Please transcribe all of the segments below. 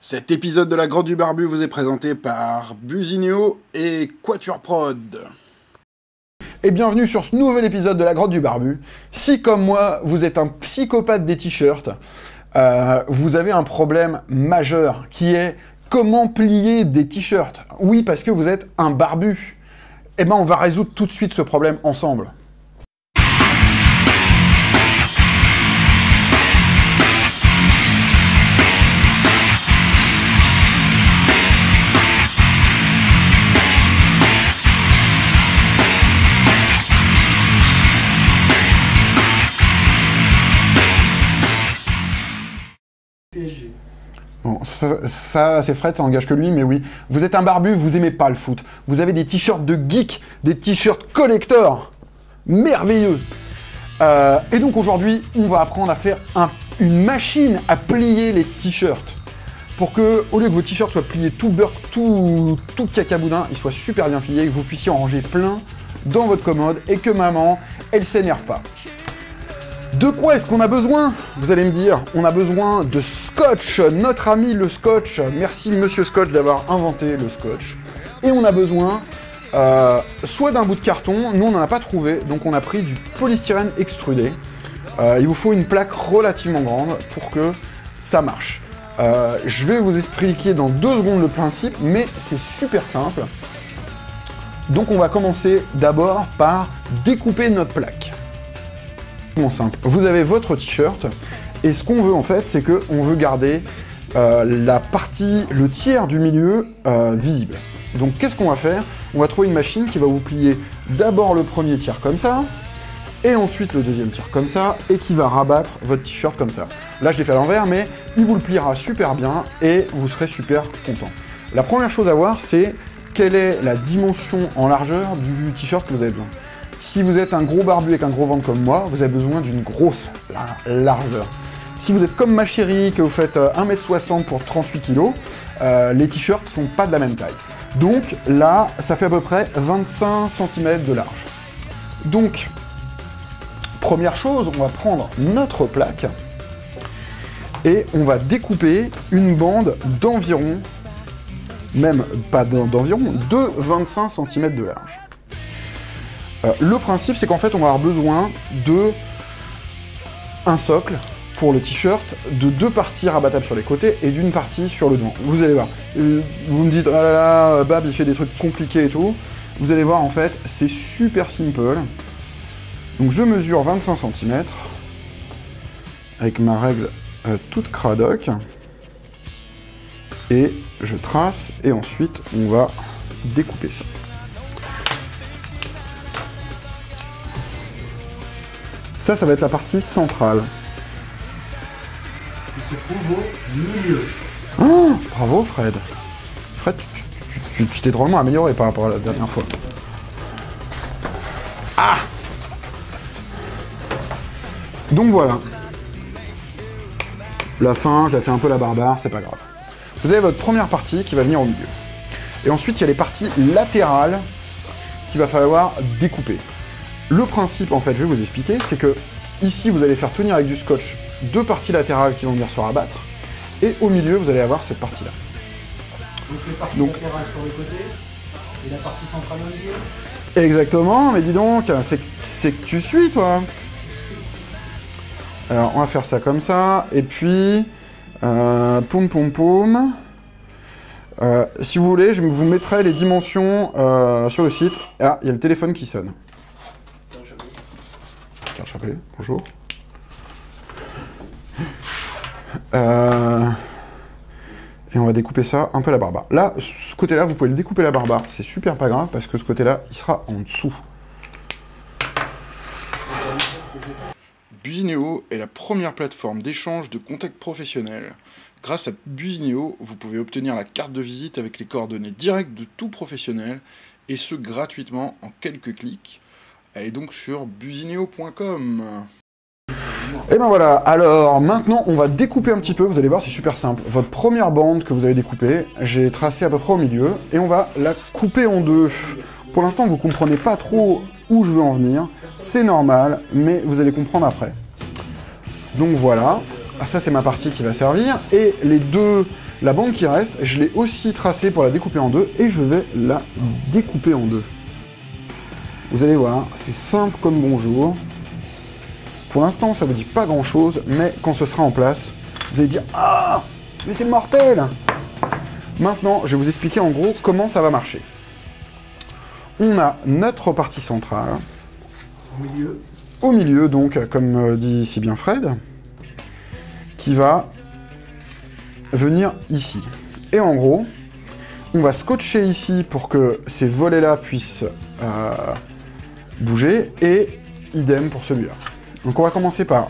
Cet épisode de la Grotte du Barbu vous est présenté par Buzineo et Quatuor Prod. Et bienvenue sur ce nouvel épisode de la Grotte du Barbu. Si comme moi, vous êtes un psychopathe des t-shirts, vous avez un problème majeur qui est comment plier des t-shirts. Oui, parce que vous êtes un barbu. Eh ben, on va résoudre tout de suite ce problème ensemble. Bon, ça c'est Fred, ça engage que lui, mais oui. Vous êtes un barbu, vous aimez pas le foot. Vous avez des t-shirts de geek, des t-shirts collector. Merveilleux. Et donc aujourd'hui, on va apprendre à faire une machine à plier les t-shirts. Pour que, au lieu que vos t-shirts soient pliés tout beurre, tout cacaboudin, ils soient super bien pliés, que vous puissiez en ranger plein dans votre commode et que maman, elle s'énerve pas. De quoi est-ce qu'on a besoin? Vous allez me dire, on a besoin de scotch, notre ami le scotch. Merci monsieur Scotch d'avoir inventé le scotch. Et on a besoin soit d'un bout de carton, nous on n'en a pas trouvé, donc on a pris du polystyrène extrudé. Il vous faut une plaque relativement grande pour que ça marche. Je vais vous expliquer dans 2 secondes le principe, mais c'est super simple. Donc on va commencer d'abord par découper notre plaque. Simple. Vous avez votre t-shirt et ce qu'on veut en fait, c'est que on veut garder la partie, le tiers du milieu visible. Donc qu'est-ce qu'on va faire? On va trouver une machine qui va vous plier d'abord le premier tiers comme ça, et ensuite le deuxième tiers comme ça, et qui va rabattre votre t-shirt comme ça. Là je l'ai fait à l'envers, mais il vous le pliera super bien et vous serez super content. La première chose à voir, c'est quelle est la dimension en largeur du t-shirt que vous avez besoin. Si vous êtes un gros barbu avec un gros ventre comme moi, vous avez besoin d'une grosse largeur. Si vous êtes comme ma chérie, que vous faites 1m60 pour 38 kg, les t-shirts ne sont pas de la même taille. Donc là, ça fait à peu près 25 cm de large. Donc, première chose, on va prendre notre plaque et on va découper une bande d'environ, même pas d'environ, de 25 cm de large. Le principe, c'est qu'en fait, on va avoir besoin de un socle pour le t-shirt, de 2 parties rabattables sur les côtés et d'une partie sur le devant. Vous allez voir. Vous me dites, ah là là, Bab, il fait des trucs compliqués et tout. Vous allez voir, en fait, c'est super simple. Donc, je mesure 25 cm avec ma règle toute cradoc. Et je trace et ensuite, on va découper ça. Ça va être la partie centrale. Il se trouve au milieu. Oh, bravo Fred. Fred, tu t'es drôlement amélioré par rapport à la dernière fois. Ah! Donc voilà. La fin, je la fais un peu la barbare, c'est pas grave. Vous avez votre première partie qui va venir au milieu. Et ensuite, il y a les parties latérales qu'il va falloir découper. Le principe, en fait, je vais vous expliquer, c'est que ici, vous allez faire tenir avec du scotch 2 parties latérales qui vont venir se rabattre, et au milieu, vous allez avoir cette partie-là. Donc les parties latérales sur les côtés, et la partie centrale au milieu. Exactement, mais dis donc, c'est que tu suis, toi. Alors, on va faire ça comme ça, et puis, poum poum poum. Si vous voulez, je vous mettrai les dimensions sur le site. Ah, il y a le téléphone qui sonne. Chapelet, bonjour. Et on va découper ça un peu la barbare. Là, ce côté-là, vous pouvez le découper la barbare, c'est super pas grave, parce que ce côté-là, il sera en dessous. Buzineo est la première plateforme d'échange de contacts professionnels. Grâce à Buzineo, vous pouvez obtenir la carte de visite avec les coordonnées directes de tout professionnel, et ce gratuitement en quelques clics. Et donc sur buzineo.com. Et ben voilà, alors maintenant on va découper un petit peu, vous allez voir c'est super simple. Votre première bande que vous avez découpée, j'ai tracé à peu près au milieu, et on va la couper en 2. Pour l'instant vous comprenez pas trop où je veux en venir, c'est normal, mais vous allez comprendre après. Donc voilà, ça c'est ma partie qui va servir, et les deux La bande qui reste, je l'ai aussi tracée pour la découper en deux, et je vais la découper en deux. Vous allez voir, c'est simple comme bonjour. Pour l'instant, ça ne vous dit pas grand-chose, mais quand ce sera en place, vous allez dire « Ah, mais c'est mortel !» Maintenant, je vais vous expliquer en gros comment ça va marcher. On a notre partie centrale. Au milieu, donc, comme dit si bien Fred, qui va venir ici. Et en gros, on va scotcher ici pour que ces volets-là puissent bouger, et idem pour celui-là. Donc on va commencer par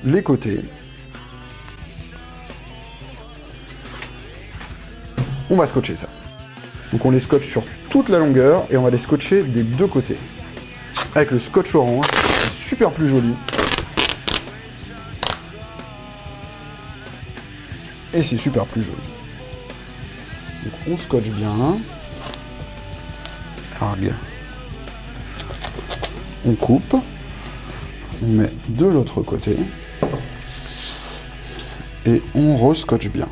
les côtés. On va scotcher ça. Donc on les scotche sur toute la longueur, et on va les scotcher des deux côtés. Avec le scotch orange, c'est super plus joli. Et c'est super plus joli. Donc on scotche bien. Argue. On coupe. On met de l'autre côté. Et on rescotche bien.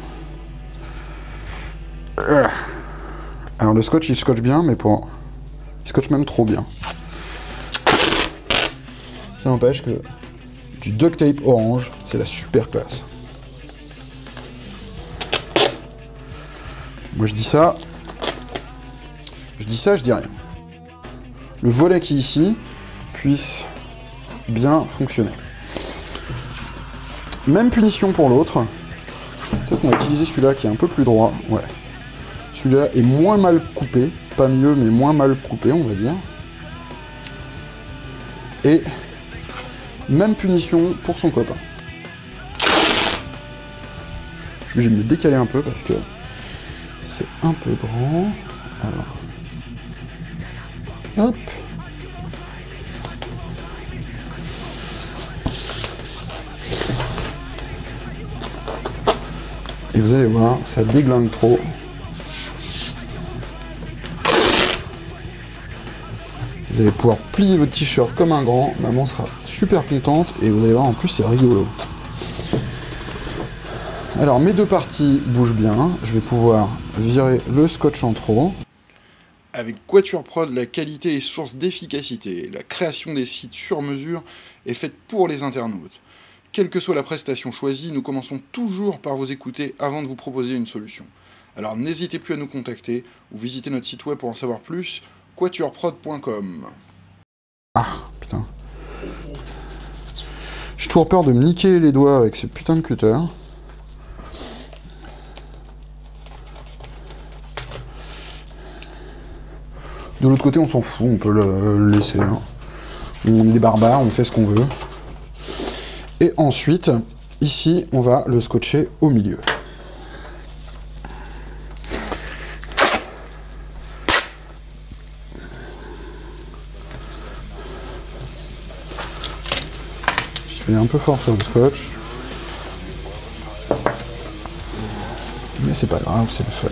Alors le scotch il scotche bien, mais il scotche même trop bien. Ça n'empêche que du duct tape orange, c'est la super classe. Moi je dis ça, je dis rien. Le volet qui est ici puisse bien fonctionner. Même punition pour l'autre. Peut-être qu'on va utiliser celui-là qui est un peu plus droit. Ouais. Celui-là est moins mal coupé, pas mieux, mais moins mal coupé, on va dire. Et même punition pour son copain. Je vais me décaler un peu parce que c'est un peu grand. Alors, hop. Et vous allez voir, ça déglingue trop. Vous allez pouvoir plier votre t-shirt comme un grand, maman sera super contente, et vous allez voir, en plus c'est rigolo. Alors mes deux parties bougent bien, je vais pouvoir virer le scotch en trop. Avec Quatuor Prod, la qualité est source d'efficacité. La création des sites sur mesure est faite pour les internautes. Quelle que soit la prestation choisie, nous commençons toujours par vous écouter avant de vous proposer une solution. Alors n'hésitez plus à nous contacter ou visiter notre site web pour en savoir plus, quatuorprod.com. Ah, putain. J'ai toujours peur de me niquer les doigts avec ce putain de cutter. De l'autre côté, on s'en fout, on peut le laisser. Hein. On est des barbares, on fait ce qu'on veut. Et ensuite, ici, on va le scotcher au milieu. Je fais un peu fort sur le scotch. Mais c'est pas grave, c'est le fun.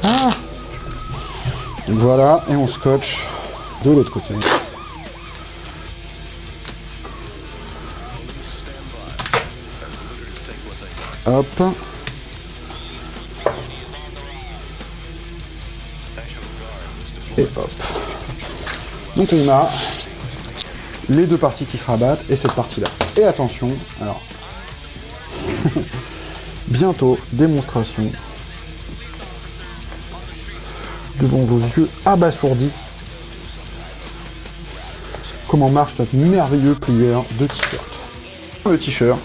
Ah! Voilà, et on scotche de l'autre côté. Hop. Et hop. Donc on a les deux parties qui se rabattent et cette partie-là. Et attention, alors, bientôt, démonstration devant vos yeux abasourdis. Comment marche notre merveilleux plieur de t-shirt. Le t-shirt,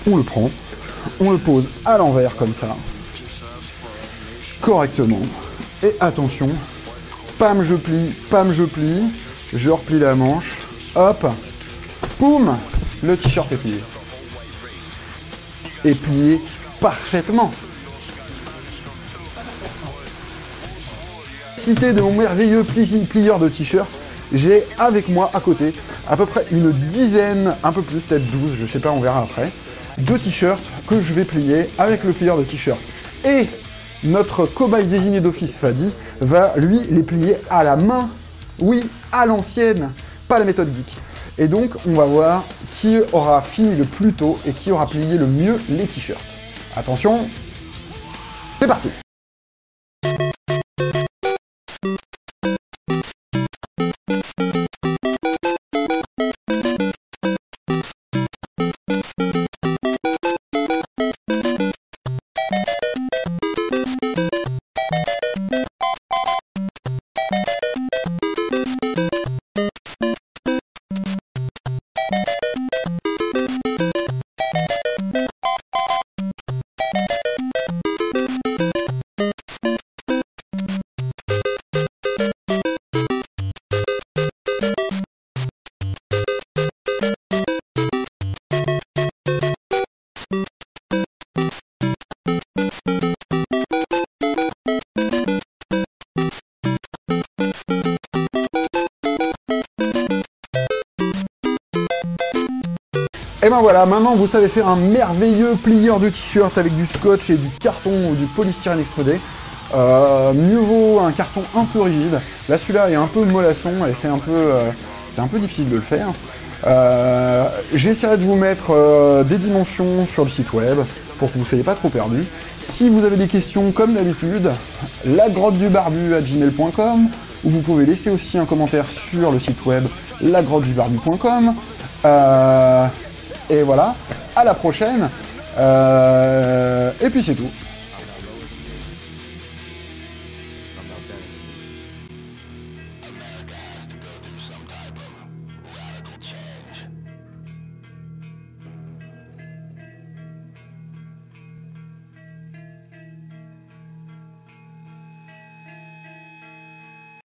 on le prend, on le pose à l'envers comme ça, correctement. Et attention, pam je plie, je replie la manche, hop, boum, le t-shirt est plié. Et plié parfaitement. Cité de mon merveilleux plieur de t-shirt, j'ai avec moi à côté à peu près une dizaine, un peu plus, peut-être 12, je sais pas, on verra après, de t-shirts que je vais plier avec le plieur de t-shirt. Et notre cobaye désigné d'office Fadi va lui les plier à la main, oui, à l'ancienne, pas la méthode geek. Et donc, on va voir qui aura fini le plus tôt et qui aura plié le mieux les t-shirts. Attention, c'est parti! Et ben voilà, maintenant vous savez faire un merveilleux plieur de t-shirt avec du scotch et du carton ou du polystyrène extrudé. Mieux vaut un carton un peu rigide. Là celui-là est un peu mollasson et c'est un peu difficile de le faire. J'essaierai de vous mettre des dimensions sur le site web pour que vous ne soyez pas trop perdus. Si vous avez des questions comme d'habitude, lagrottedubarbu@gmail.com, ou vous pouvez laisser aussi un commentaire sur le site web lagrottedubarbu.com. Et voilà, à la prochaine, et puis c'est tout.